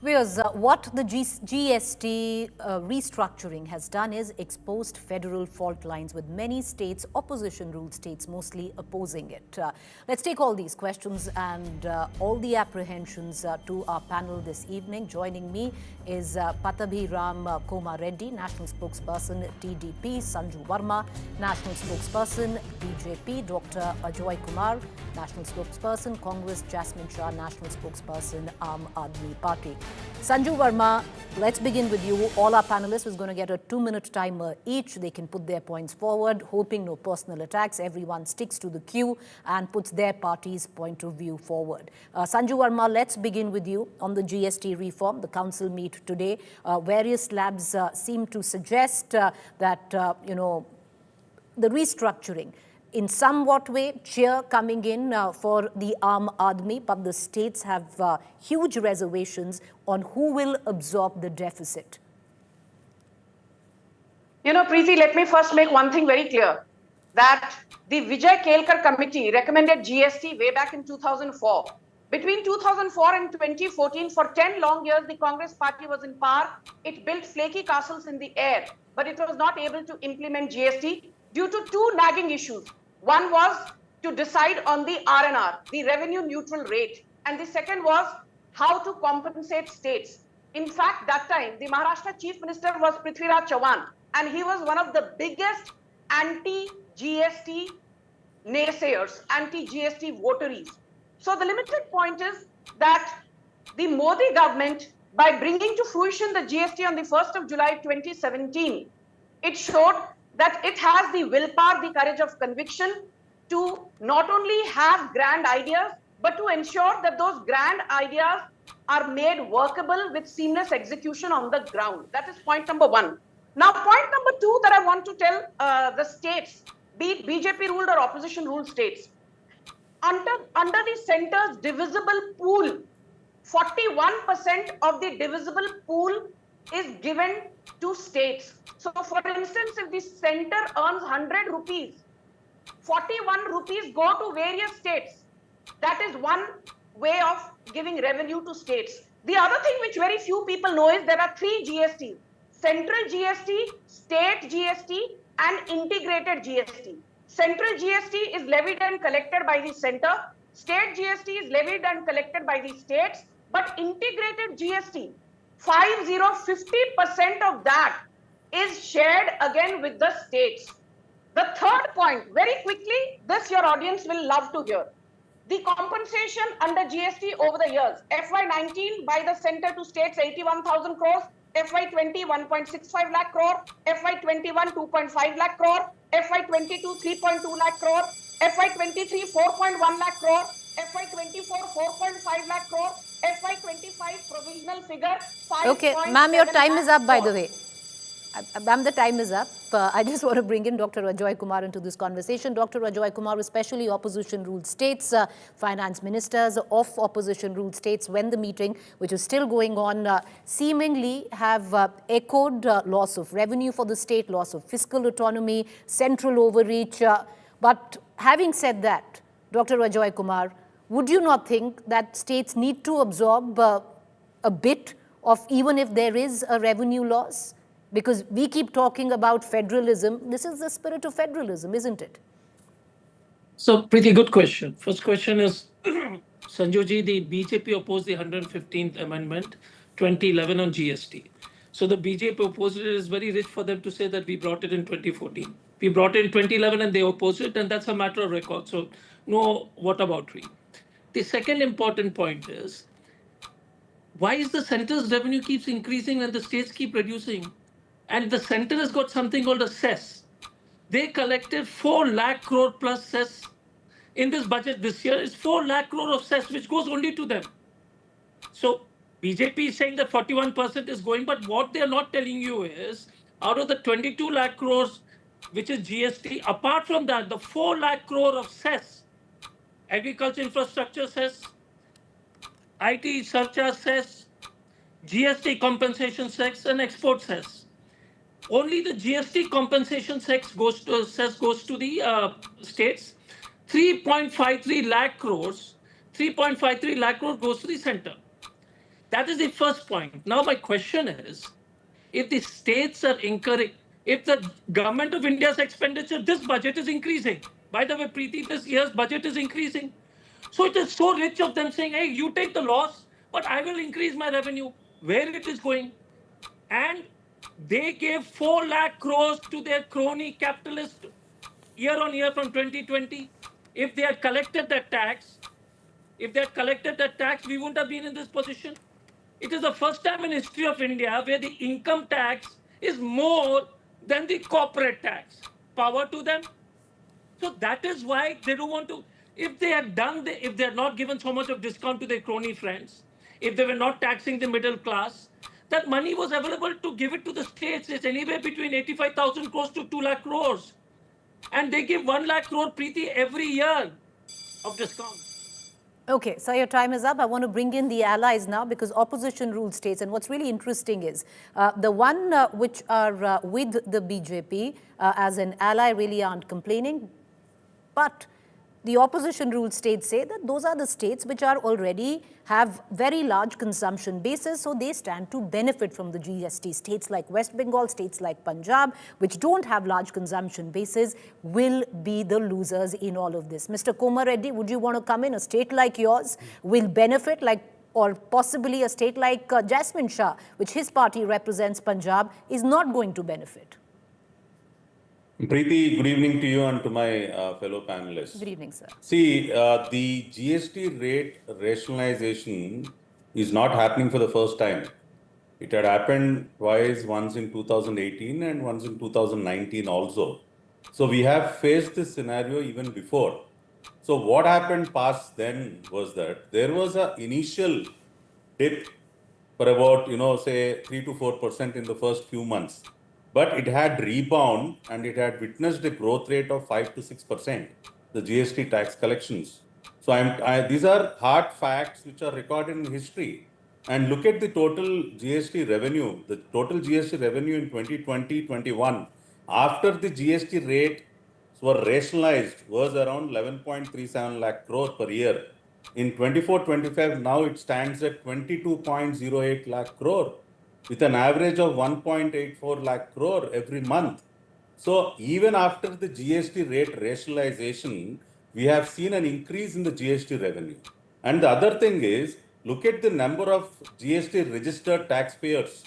Viewers, what the GST restructuring has done is exposed federal fault lines with many states, opposition-ruled states, mostly opposing it. Let's take all these questions and all the apprehensions to our panel this evening. Joining me is Pattabhiram Koma Reddy, National Spokesperson, TDP, Sanju Verma, National Spokesperson, BJP, Dr. Ajoy Kumar, National Spokesperson, Congress, Jasmine Shah, National Spokesperson, Aam Aadmi Party. Sanju Verma, let's begin with you. All our panelists is going to get a 2-minute timer each. They can put their points forward, hoping no personal attacks. Everyone sticks to the queue and puts their party's point of view forward. Sanju Verma, let's begin with you on the GST reform. The council meet today. Various labs seem to suggest that, the restructuring in somewhat way, cheer coming in for the Aam Aadmi, but the states have huge reservations on who will absorb the deficit. Preeti, let me first make one thing very clear, that the Vijay Kelkar committee recommended GST way back in 2004. Between 2004 and 2014, for 10 long years, the Congress party was in power. It built flaky castles in the air, but it was not able to implement GST due to two nagging issues. One was to decide on the R&R, the revenue neutral rate. And the second was how to compensate states. In fact, that time, the Maharashtra Chief Minister was Prithviraj Chauhan, and he was one of the biggest anti-GST naysayers, anti-GST votaries. So the limited point is that the Modi government, by bringing to fruition the GST on the 1st of July 2017, it showed that it has the willpower, the courage of conviction to not only have grand ideas, but to ensure that those grand ideas are made workable with seamless execution on the ground. That is point number one. Now, point number two that I want to tell the states, be it BJP ruled or opposition ruled states, under the center's divisible pool, 41% of the divisible pool is given to states. So, for instance, if the center earns 100 rupees, 41 rupees go to various states. That is one way of giving revenue to states. The other thing which very few people know is there are three GST: central GST, state GST, and integrated GST. Central GST is levied and collected by the center. State GST is levied and collected by the states. But integrated GST, 50% of that is shared again with the states. The third point, very quickly, this your audience will love to hear. The compensation under GST over the years, FY19 by the center to states 81,000 crores, FY20 1.65 lakh crore, FY21 2.5 lakh crore, FY22 3.2 lakh crore, FY23 4.1 lakh crore, FY24 4.5 lakh crore, FY25 provisional figure 5. Okay, ma'am, your time is up, by the way. Ma'am, the time is up. I just want to bring in Dr. Ajoy Kumar into this conversation. Dr. Ajoy Kumar, especially opposition-ruled states, finance ministers of opposition-ruled states, when the meeting, which is still going on, seemingly have echoed loss of revenue for the state, loss of fiscal autonomy, central overreach. But having said that, Dr. Ajoy Kumar, would you not think that states need to absorb a bit of, even if there is a revenue loss? Because we keep talking about federalism. This is the spirit of federalism, isn't it? So, pretty good question. First question is, Sanjoji, the BJP opposed the 115th Amendment 2011 on GST. So the BJP opposed it. It is very rich for them to say that we brought it in 2014. We brought it in 2011 and they opposed it, and that's a matter of record. So no whataboutery. The second important point is, why is the center's revenue keeps increasing and the states keep reducing? And the center has got something called a cess. They collected 4 lakh crore plus cess in this budget this year. It's 4 lakh crore of cess, which goes only to them. So BJP is saying that 41% is going, but what they're not telling you is, out of the 22 lakh crores, which is GST, apart from that, the 4 lakh crore of cess, agriculture infrastructure cess, IT surcharge cess, GST compensation cess, and export cess. Only the GST compensation cess goes to the states. 3.53 lakh crores goes to the center. That is the first point. Now, my question is, if the states are incurring, if the government of India's expenditure, this budget is increasing. By the way, Preeti, this year's budget is increasing. So it is so rich of them saying, hey, you take the loss, but I will increase my revenue. Where it is going? And they gave 4 lakh crores to their crony capitalist year on year from 2020. If they had collected that tax, we wouldn't have been in this position. It is the first time in history of India where the income tax is more than the corporate tax. Power to them. So that is why they don't want to. If they had if they had not given so much of discount to their crony friends, if they were not taxing the middle class, that money was available to give it to the states. It's anywhere between 85,000 crores to 2 lakh crores. And they give 1 lakh crore, Preeti, every year of discount. Okay, so your time is up. I want to bring in the allies now because opposition rule states. And what's really interesting is the one which are with the BJP as an ally really aren't complaining. But the opposition rule states say that those are the states which are already have very large consumption bases, so they stand to benefit from the GST. States like West Bengal, states like Punjab, which don't have large consumption bases, will be the losers in all of this. Mr. Komar Reddy, would you want to come in? A state like yours will benefit, or possibly a state like Jasmine Shah, which his party represents, Punjab, is not going to benefit. Preeti, good evening to you and to my fellow panelists. Good evening, sir. See, the GST rate rationalization is not happening for the first time. It had happened twice, once in 2018 and once in 2019 also. So we have faced this scenario even before. So what happened past then was that there was an initial dip for about, say 3 to 4% in the first few months. But it had rebound and it had witnessed a growth rate of 5 to 6%, the GST tax collections. So these are hard facts which are recorded in history. And look at the total GST revenue. The total GST revenue in 2020-21, after the GST rate were rationalized, was around 11.37 lakh crore per year. In 24-25, now it stands at 22.08 lakh crore, with an average of 1.84 lakh crore every month. So even after the GST rate rationalization, we have seen an increase in the GST revenue. And the other thing is, look at the number of GST registered taxpayers.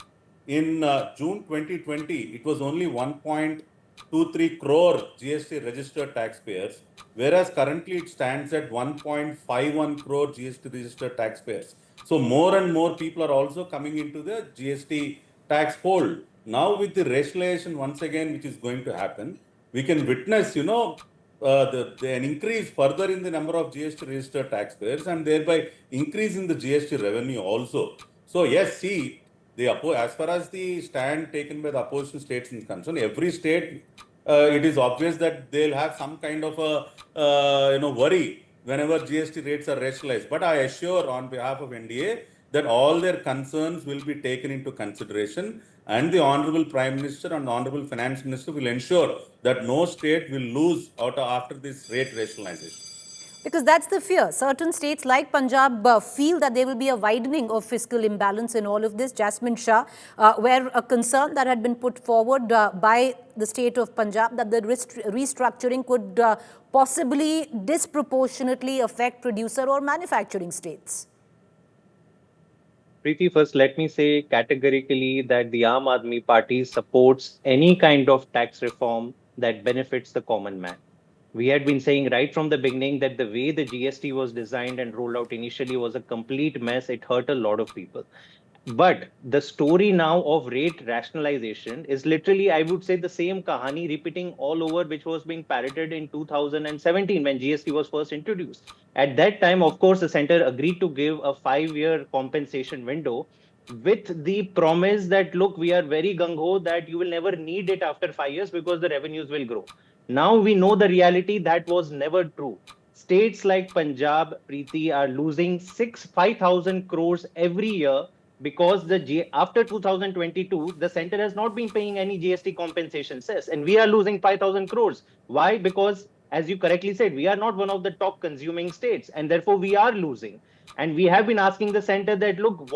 In June 2020, it was only 1.23 crore GST registered taxpayers, whereas currently it stands at 1.51 crore GST registered taxpayers. So more and more people are also coming into the GST tax fold. Now with the rationalization once again, which is going to happen, we can witness, an increase further in the number of GST registered taxpayers and thereby increase in the GST revenue also. So yes, see, as far as the stand taken by the opposition states is concerned, every state, it is obvious that they'll have some kind of a worry whenever GST rates are rationalized. But I assure on behalf of NDA that all their concerns will be taken into consideration, and the Honorable Prime Minister and the Honorable Finance Minister will ensure that no state will lose out after this rate rationalization. Because that's the fear. Certain states like Punjab feel that there will be a widening of fiscal imbalance in all of this. Jasmine Shah, where a concern that had been put forward by the state of Punjab that the restructuring could possibly disproportionately affect producer or manufacturing states. Preeti, first let me say categorically that the Aam Aadmi Party supports any kind of tax reform that benefits the common man. We had been saying right from the beginning that the way the GST was designed and rolled out initially was a complete mess. It hurt a lot of people. But the story now of rate rationalization is literally, I would say, the same kahani repeating all over, which was being parroted in 2017 when GST was first introduced. At that time, of course, the center agreed to give a 5-year compensation window with the promise that, look, we are very gung-ho that you will never need it after 5 years because the revenues will grow. Now we know the reality that was never true. States like Punjab, Preeti, are losing 5,000 crores every year because after 2022, the center has not been paying any GST compensation cess, and we are losing 5,000 crores. Why? Because, as you correctly said, we are not one of the top consuming states, and therefore we are losing. And we have been asking the center that, look,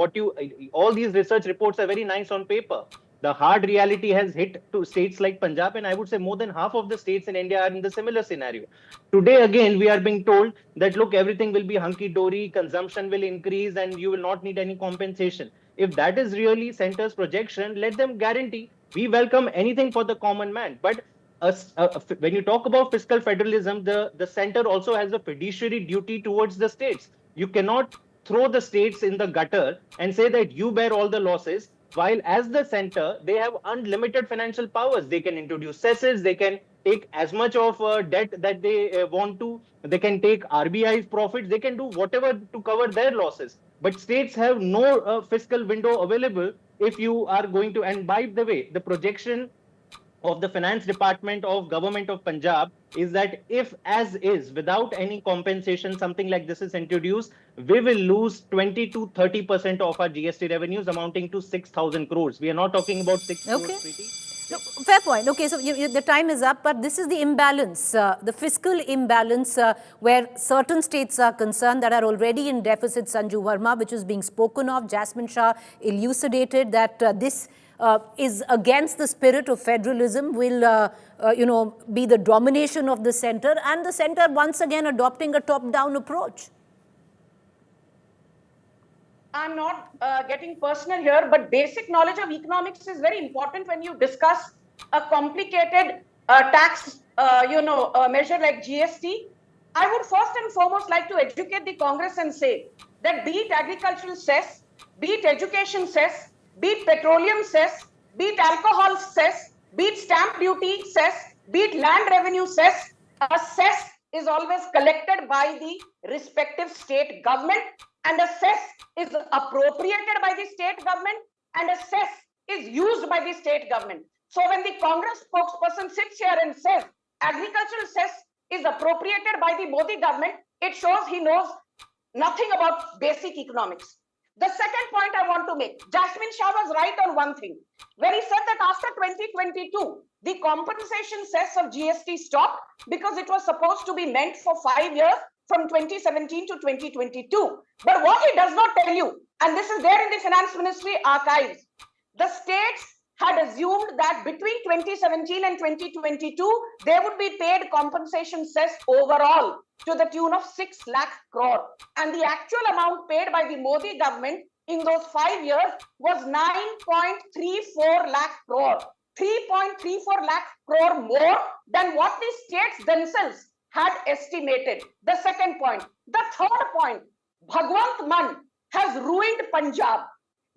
all these research reports are very nice on paper. The hard reality has hit to states like Punjab, and I would say more than half of the states in India are in the similar scenario. Today, again, we are being told that, look, everything will be hunky-dory, consumption will increase, and you will not need any compensation. If that is really center's projection, let them guarantee. We welcome anything for the common man. But when you talk about fiscal federalism, the center also has a fiduciary duty towards the states. You cannot throw the states in the gutter and say that you bear all the losses, while as the center, they have unlimited financial powers. They can introduce cesses, they can take as much of debt that they want to, they can take RBI's profits, they can do whatever to cover their losses. But states have no fiscal window available if you are going to. And by the way, the projection of the finance department of government of Punjab is that if as is, without any compensation, something like this is introduced, we will lose 20 to 30% of our GST revenues, amounting to 6,000 crores. We are not talking about 6 Okay. crores, Preeti. No, fair point. Okay, so the time is up, but this is the imbalance, the fiscal imbalance where certain states are concerned that are already in deficit. Sanju Verma, which is being spoken of, Jasmine Shah elucidated that this is against the spirit of federalism, will be the domination of the center, and the center once again adopting a top-down approach. I'm not getting personal here, but basic knowledge of economics is very important when you discuss a complicated tax, measure like GST. I would first and foremost like to educate the Congress and say that be it agricultural cess, be it education cess, be it petroleum cess, be it alcohol cess, be it stamp duty cess, be it land revenue cess, a cess is always collected by the respective state government, and a cess is appropriated by the state government, and a cess is used by the state government. So when the Congress spokesperson sits here and says agricultural cess is appropriated by the Modi government, it shows he knows nothing about basic economics. The second point I want to make, Jasmine Shah was right on one thing. When he said that after 2022, the compensation cess of GST stopped because it was supposed to be meant for 5 years from 2017 to 2022. But what he does not tell you, and this is there in the Finance Ministry archives, the states had assumed that between 2017 and 2022, they would be paid compensation cess overall to the tune of 6 lakh crore. And the actual amount paid by the Modi government in those 5 years was 9.34 lakh crore. 3.34 lakh crore more than what the states themselves had estimated. The second point. The third point, Bhagwant Mann has ruined Punjab.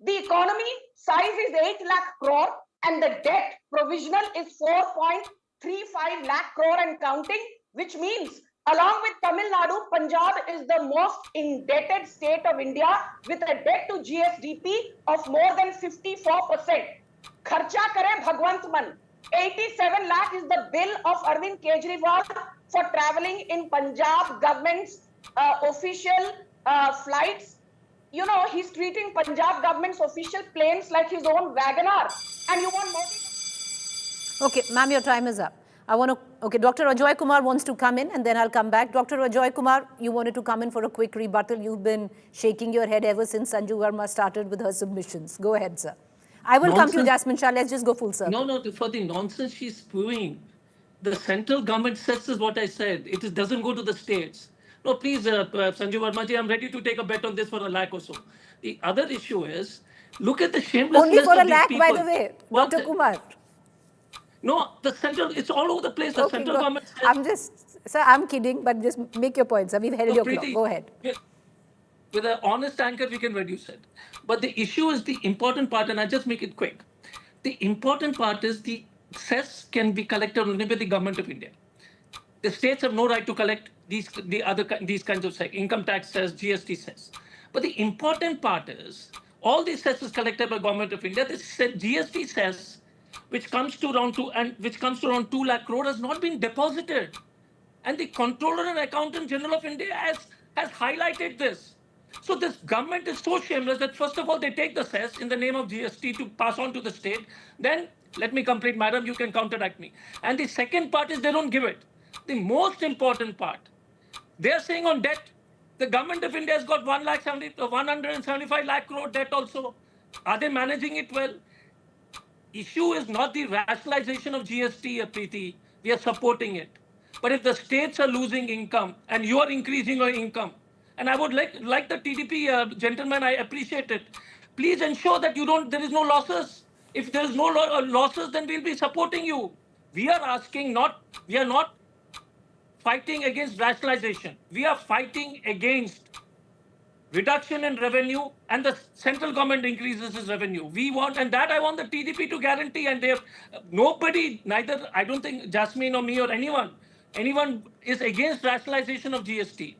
The economy size is 8 lakh crore and the debt provisional is 4.35 lakh crore and counting, which means along with Tamil Nadu, Punjab is the most indebted state of India with a debt to GSDP of more than 54%. Kharcha kare Bhagwant Mann. 87 lakh is the bill of Arvind Kejriwal for traveling in Punjab government's official flights. You know, he's treating Punjab government's official planes like his own Wagoner. And you want more? Okay, ma'am, your time is up. Okay, Dr. Ajoy Kumar wants to come in and then I'll come back. Dr. Ajoy Kumar, you wanted to come in for a quick rebuttal. You've been shaking your head ever since Sanju Verma started with her submissions. Go ahead, sir. I will come to you, Jasmine Shah. Let's just go full circle. No, for the nonsense she's spewing. The central government says is what I said. It doesn't go to the states. No, please, Sanju Verma ji, I'm ready to take a bet on this for a lakh or so. The other issue is, look at the shamelessness Only for of a these lakh, people. by the way, Dr. Kumar. No, the central, it's all over the place. The Okay, central government says, I'm kidding, but just make your point, sir. We've held your clock. Go ahead. With an honest anchor, we can reduce it. But the issue is the important part, and I'll just make it quick. The important part is the cess can be collected only by the government of India. The states have no right to collect these kinds of income tax cess, GST cess. But the important part is all these cess is collected by government of India. This GST cess, which comes to around 2 lakh crore, has not been deposited. And the Comptroller and Accountant General of India has highlighted this. So this government is so shameless that first of all, they take the cess in the name of GST to pass on to the state. Then, let me complete, madam, you can counteract me. And the second part is they don't give it. The most important part, they are saying on debt, The government of India has got 175 lakh crore debt also. Are they managing it well? Issue is not the rationalization of GST, Preeti. We are supporting it. But if the states are losing income and you are increasing your income, and I would like the TDP gentleman, I appreciate it. Please ensure that there is no losses. If there is no losses, then we'll be supporting you. We are we are not fighting against rationalization. We are fighting against reduction in revenue, and the central government increases its revenue. We want, and that I want the TDP to guarantee, and they have nobody, neither, I don't think Jasmine or me or anyone is against rationalization of GST.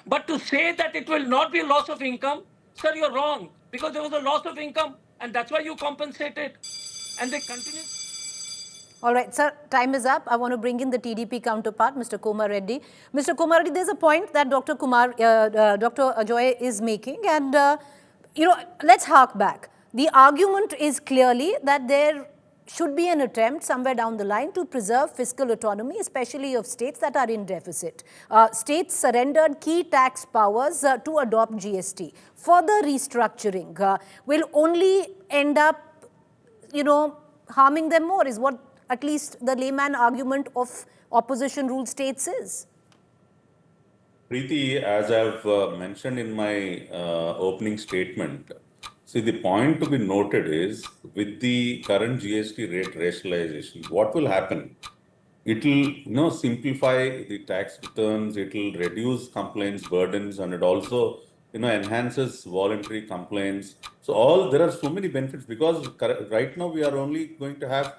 But to say that it will not be a loss of income, sir, you're wrong, because there was a loss of income, and that's why you compensated, and they continue. All right, sir, time is up. I want to bring in the TDP counterpart, Mr. Kumar Reddy. Mr. Kumar Reddy, there's a point that Dr. Ajoy is making, and, let's hark back. The argument is clearly that there should be an attempt somewhere down the line to preserve fiscal autonomy, especially of states that are in deficit. States surrendered key tax powers to adopt GST. Further restructuring will only end up, harming them more, is what at least the layman argument of opposition ruled states is. Preeti, as I've mentioned in my opening statement, see, the point to be noted is with the current GST rate rationalization, what will happen? It will, simplify the tax returns. It will reduce complaints burdens, and it also, enhances voluntary complaints. So there are so many benefits, because right now we are only going to have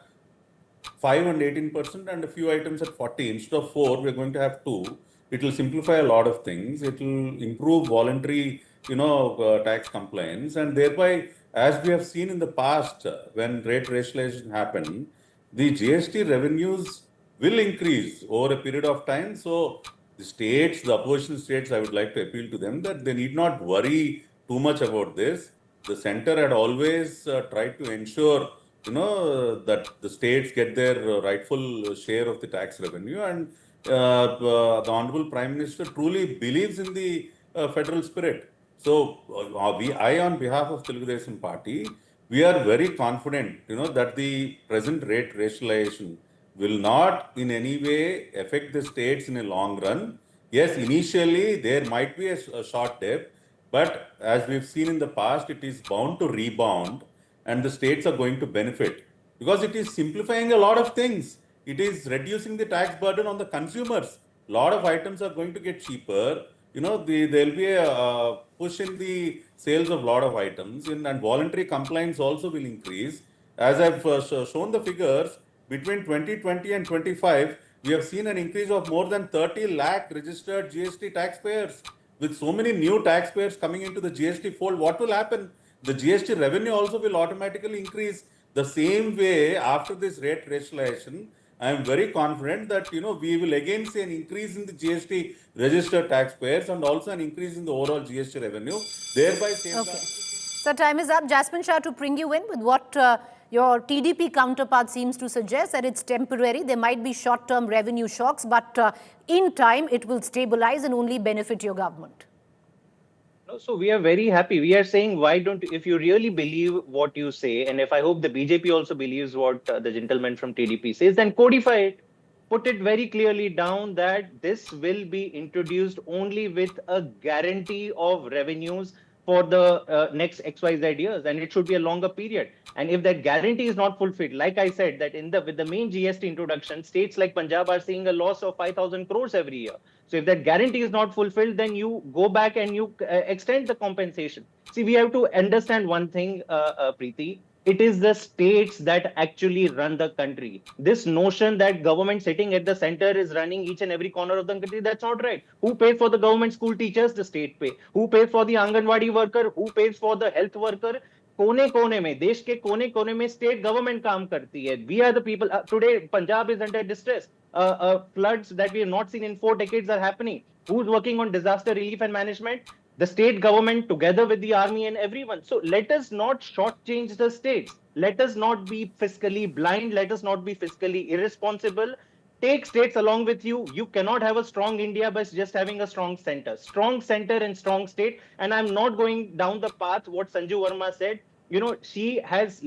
5 and 18% and a few items at 40. Instead of 4, we're going to have 2. It will simplify a lot of things. It will improve voluntary, tax compliance, and thereby, as we have seen in the past, when rate rationalization happened, the GST revenues will increase over a period of time. So the opposition states, I would like to appeal to them that they need not worry too much about this. The center had always tried to ensure that the states get their rightful share of the tax revenue, and the Honorable Prime Minister truly believes in the federal spirit. So on behalf of Telugu Desam Party, we are very confident, that the present rate rationalization will not in any way affect the states in a long run. Yes, initially there might be a short dip, but as we've seen in the past, it is bound to rebound, and the states are going to benefit because it is simplifying a lot of things. It is reducing the tax burden on the consumers. A lot of items are going to get cheaper. There'll be a push in the sales of a lot of items, and voluntary compliance also will increase. As I've shown the figures, between 2020 and 25, we have seen an increase of more than 30 lakh registered GST taxpayers. With so many new taxpayers coming into the GST fold, what will happen? The GST revenue also will automatically increase. The same way, after this rate rationalization, I am very confident that we will again see an increase in the GST registered taxpayers and also an increase in the overall GST revenue, thereby Okay. So time is up. Jasmine Shah, to bring you in with what your TDP counterpart seems to suggest, that it's temporary. There might be short-term revenue shocks, but in time it will stabilize and only benefit your government. So we are very happy. We are saying, why don't, if you really believe what you say, and if I hope the BJP also believes what the gentleman from TDP says, then codify it. Put it very clearly down that this will be introduced only with a guarantee of revenues for the next XYZ years, and it should be a longer period. And if that guarantee is not fulfilled, like I said, that with the main GST introduction, states like Punjab are seeing a loss of 5,000 crores every year. So if that guarantee is not fulfilled, then you go back and you extend the compensation. See, we have to understand one thing, Preeti. It is the states that actually run the country. This notion that government sitting at the center is running each and every corner of the country, that's not right. Who pays for the government school teachers? The state pay. Who pays for the Anganwadi worker? Who pays for the health worker? कोने कोने में देश के कोने कोने में state government काम करती है. We are the people. Today Punjab is under distress. Floods that we have not seen in 4 decades are happening. Who's working on disaster relief and management? The state government together with the army and everyone. So let us not shortchange the states. Let us not be fiscally blind. Let us not be fiscally irresponsible. take states along with you. You cannot have a strong India by just having a strong center and strong state. And I'm not going down the path what Sanju Verma said. She has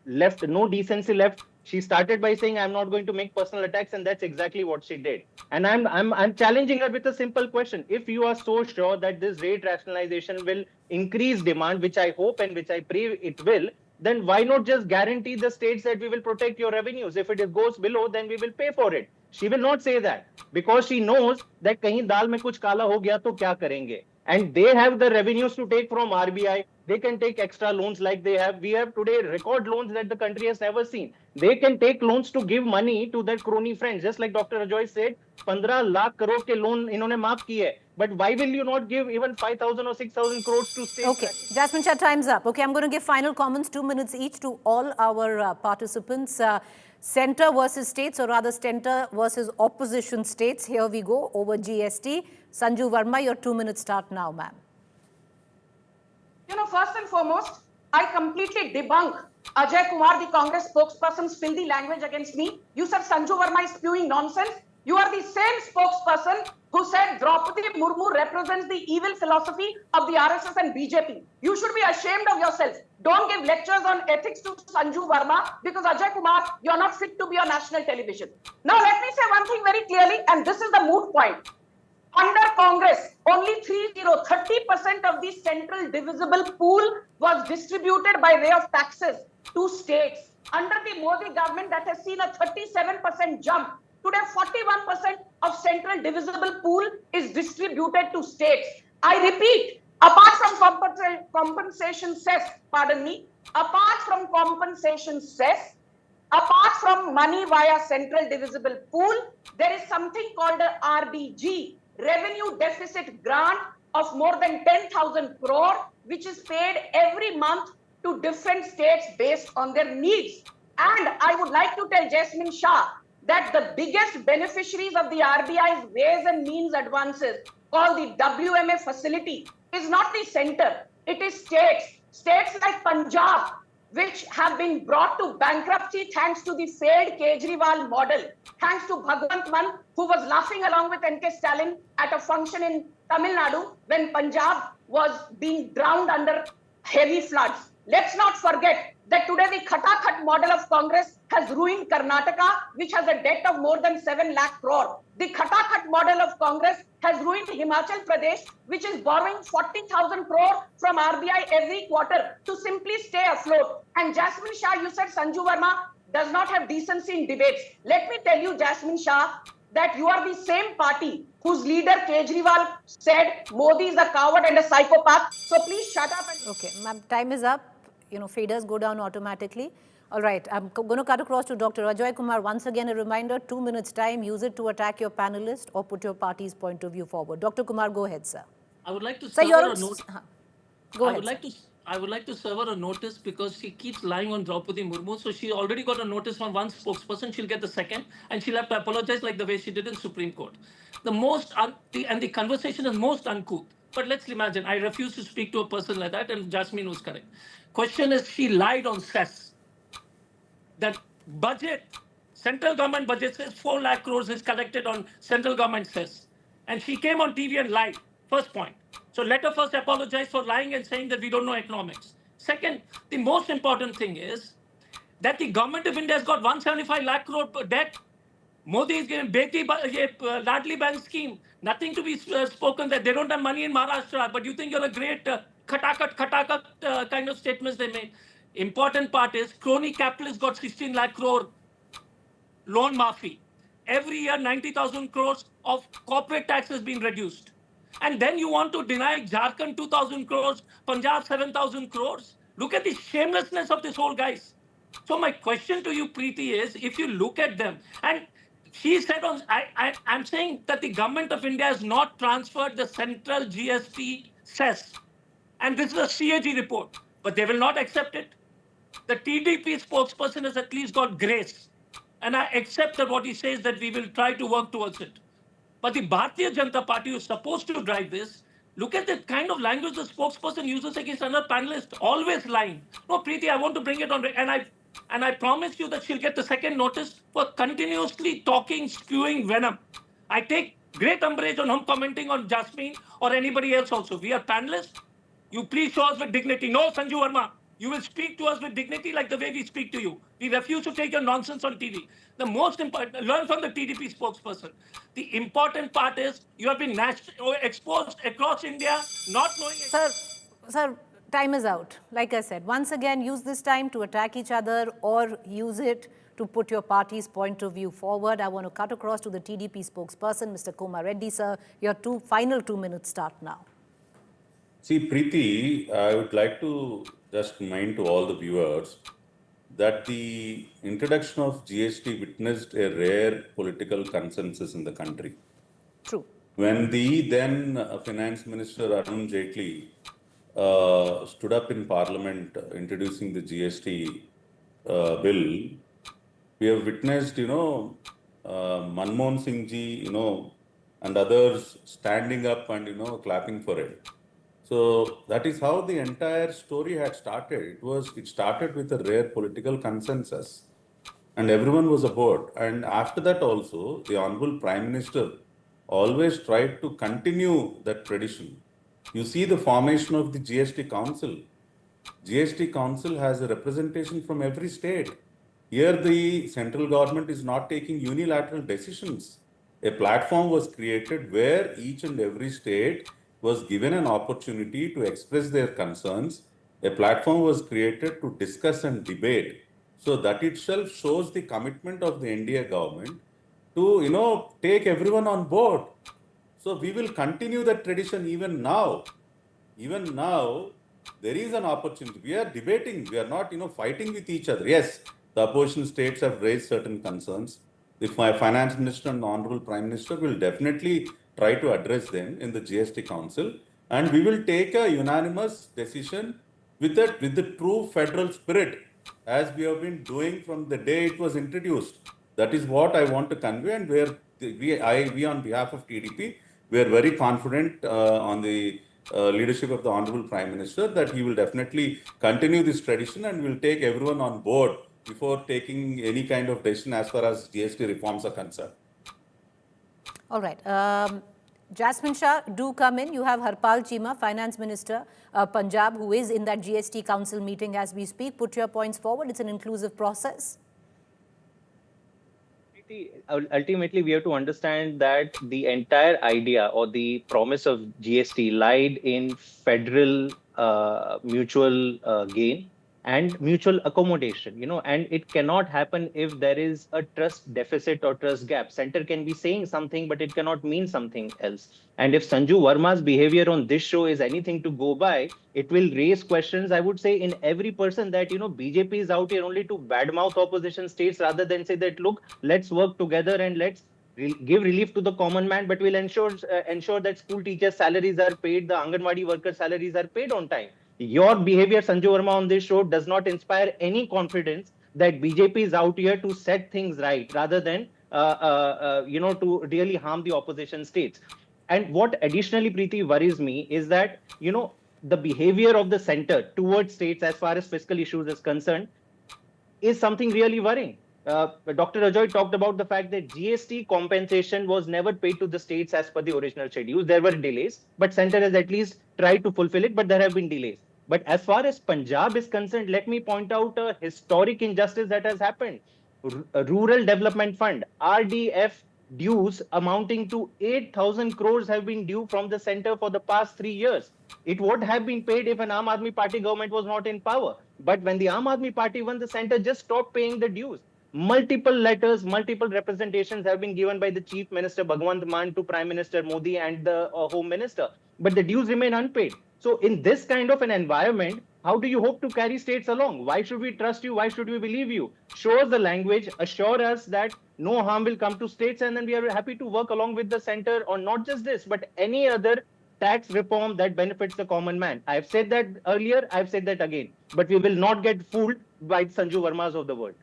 left no decency left. She started by saying, I'm not going to make personal attacks, and that's exactly what she did. And I'm challenging her with a simple question. If you are so sure that this rate rationalization will increase demand, which I hope and which I pray it will, then why not just guarantee the states that we will protect your revenues? If it goes below, then we will pay for it. She will not say that because she knows that kahin dal mein kuch kala ho gaya to kya karenge. And they have the revenues to take from RBI. They can take extra loans like they have. We have today record loans that the country has never seen. They can take loans to give money to their crony friends. Just like Dr. Ajoy said, 15 lakh crore ke loan inhone maaf kiye. But why will you not give even 5,000 or 6,000 crores to states? Okay, Jasmine Shah, time's up. Okay, I'm going to give final comments, 2 minutes each to all our participants. Center versus states, or rather center versus opposition states. Here we go over GST. Sanju Verma, your 2 minutes start now, ma'am. First and foremost, I completely debunk Ajay Kumar, the Congress spokesperson's filthy language against me. You said Sanju Verma is spewing nonsense. You are the same spokesperson who said Draupadi Murmu represents the evil philosophy of the RSS and BJP. You should be ashamed of yourself. Don't give lectures on ethics to Sanju Verma because Ajay Kumar, you're not fit to be on national television. Now let me say one thing very clearly, and this is the moot point. Under Congress, only 30% of the central divisible pool was distributed by way of taxes to states. Under the Modi government, that has seen a 37% jump. Today, 41% of central divisible pool is distributed to states. I repeat, apart from compensation cess, apart from compensation cess, apart from money via central divisible pool, there is something called a RDG, Revenue Deficit Grant, of more than 10,000 crore, which is paid every month to different states based on their needs. And I would like to tell Jasmine Shah that the biggest beneficiaries of the RBI's ways and means advances, called the WMA facility, is not the center, it is states. States like Punjab, which have been brought to bankruptcy thanks to the failed Kejriwal model, thanks to Bhagwant Mann, who was laughing along with N.K. Stalin at a function in Tamil Nadu when Punjab was being drowned under heavy floods. Let's not forget that today the Khatakhat model of Congress has ruined Karnataka, which has a debt of more than 7 lakh crore. The Khatakhat model of Congress has ruined Himachal Pradesh, which is borrowing 40,000 crore from RBI every quarter to simply stay afloat. And Jasmine Shah, you said Sanju Verma does not have decency in debates. Let me tell you, Jasmine Shah, that you are the same party whose leader Kejriwal said Modi is a coward and a psychopath. So please shut up. Okay, ma'am, time is up. Faders go down automatically. All right, I'm going to cut across to Dr. Ajoy Kumar. Once again, a reminder, 2 minutes time. Use it to attack your panelist or put your party's point of view forward. Dr. Kumar, go ahead, sir. I would like to Sir, serve her a notice. Go ahead, I would like to serve her a notice because she keeps lying on Draupadi Murmu. So she already got a notice from one spokesperson. She'll get the second, and she'll have to apologize like the way she did in Supreme Court. The conversation is most uncouth. But let's imagine, I refuse to speak to a person like that, and Jasmine was correct. Question is, she lied on cess. That budget, central government budget says 4 lakh crores is collected on central government cess. And she came on TV and lied. First point. So let her first apologize for lying and saying that we don't know economics. Second, the most important thing is that the government of India has got 175 lakh crore debt. Modi is giving Beti Ladli Bank scheme. Nothing to be spoken that they don't have money in Maharashtra. But you think you're a great khatakat kind of statements they make. Important part is crony capitalists got 16 lakh crore loan maafi. Every year 90,000 crores of corporate tax has been reduced. And then you want to deny Jharkhand 2,000 crores, Punjab 7,000 crores. Look at the shamelessness of this whole guys. So my question to you, Preeti, is if you look at them, and she said, I'm saying that the government of India has not transferred the central GST cess. And this is a CAG report, but they will not accept it. The TDP spokesperson has at least got grace. And I accept that what he says that we will try to work towards it. But the Bharatiya Janata Party who is supposed to drive this, look at the kind of language the spokesperson uses against another panelist, always lying. No, Preeti, I want to bring it on, and And I promise you that she'll get the second notice for continuously talking, spewing venom. I take great umbrage on him commenting on Jasmine or anybody else also. We are panelists. You please show us with dignity. No, Sanju Verma, you will speak to us with dignity like the way we speak to you. We refuse to take your nonsense on TV. The most important, learn from the TDP spokesperson. The important part is you have been exposed across India, not knowing. Sir, time is out. Like I said, once again, use this time to attack each other or use it to put your party's point of view forward. I want to cut across to the TDP spokesperson, Mr. Kumar Reddy, sir. Your final 2 minutes start now. See, Preeti, I would like to just remind to all the viewers that the introduction of GST witnessed a rare political consensus in the country. True. When the then Finance Minister Arun Jaitley stood up in Parliament introducing the GST bill, we have witnessed, Manmohan Singh ji, and others standing up and, clapping for it. So that is how the entire story had started. It started with a rare political consensus and everyone was aboard. And after that also, the Honorable Prime Minister always tried to continue that tradition. You see the formation of the GST Council. GST Council has a representation from every state. Here the central government is not taking unilateral decisions. A platform was created where each and every state was given an opportunity to express their concerns. A platform was created to discuss and debate. So that itself shows the commitment of the NDA government to, take everyone on board. So we will continue that tradition even now. Even now, there is an opportunity. We are debating. We are not, fighting with each other. Yes, the opposition states have raised certain concerns. If my finance minister and the honorable prime minister will definitely try to address them in the GST Council, and we will take a unanimous decision with the true federal spirit, as we have been doing from the day it was introduced. That is what I want to convey, and where we on behalf of TDP, we are very confident on the leadership of the Honorable Prime Minister that he will definitely continue this tradition and will take everyone on board before taking any kind of decision as far as GST reforms are concerned. All right. Jasmine Shah, do come in. You have Harpal Chima, Finance Minister, Punjab, who is in that GST Council meeting as we speak. Put your points forward. It's an inclusive process. Ultimately, we have to understand that the entire idea or the promise of GST lied in federal mutual gain and mutual accommodation, and it cannot happen if there is a trust deficit or trust gap. Center can be saying something, but it cannot mean something else. And if Sanju Verma's behavior on this show is anything to go by, it will raise questions, I would say, in every person that, BJP is out here only to badmouth opposition states rather than say that, look, let's work together and let's give relief to the common man, but we'll ensure that school teachers' salaries are paid, the Anganwadi workers' salaries are paid on time. Your behavior, Sanju Verma, on this show does not inspire any confidence that BJP is out here to set things right rather than, to really harm the opposition states. And what additionally, Preeti, worries me is that, the behavior of the center towards states as far as fiscal issues is concerned is something really worrying. Dr. Ajoy talked about the fact that GST compensation was never paid to the states as per the original schedule. There were delays, but center has at least tried to fulfill it, but there have been delays. But as far as Punjab is concerned, let me point out a historic injustice that has happened. Rural Development Fund, RDF dues amounting to 8,000 crores have been due from the center for the past 3 years. It would have been paid if an Aam Aadmi Party government was not in power. But when the Aam Aadmi Party won, the center just stopped paying the dues. Multiple letters, multiple representations have been given by the Chief Minister Bhagwant Mann to Prime Minister Modi and the Home Minister, but the dues remain unpaid. So in this kind of an environment, how do you hope to carry states along? Why should we trust you? Why should we believe you? Show us the language, assure us that no harm will come to states, and then we are happy to work along with the center on not just this, but any other tax reform that benefits the common man. I've said that earlier, I've said that again, but we will not get fooled by Sanju Vermas of the world.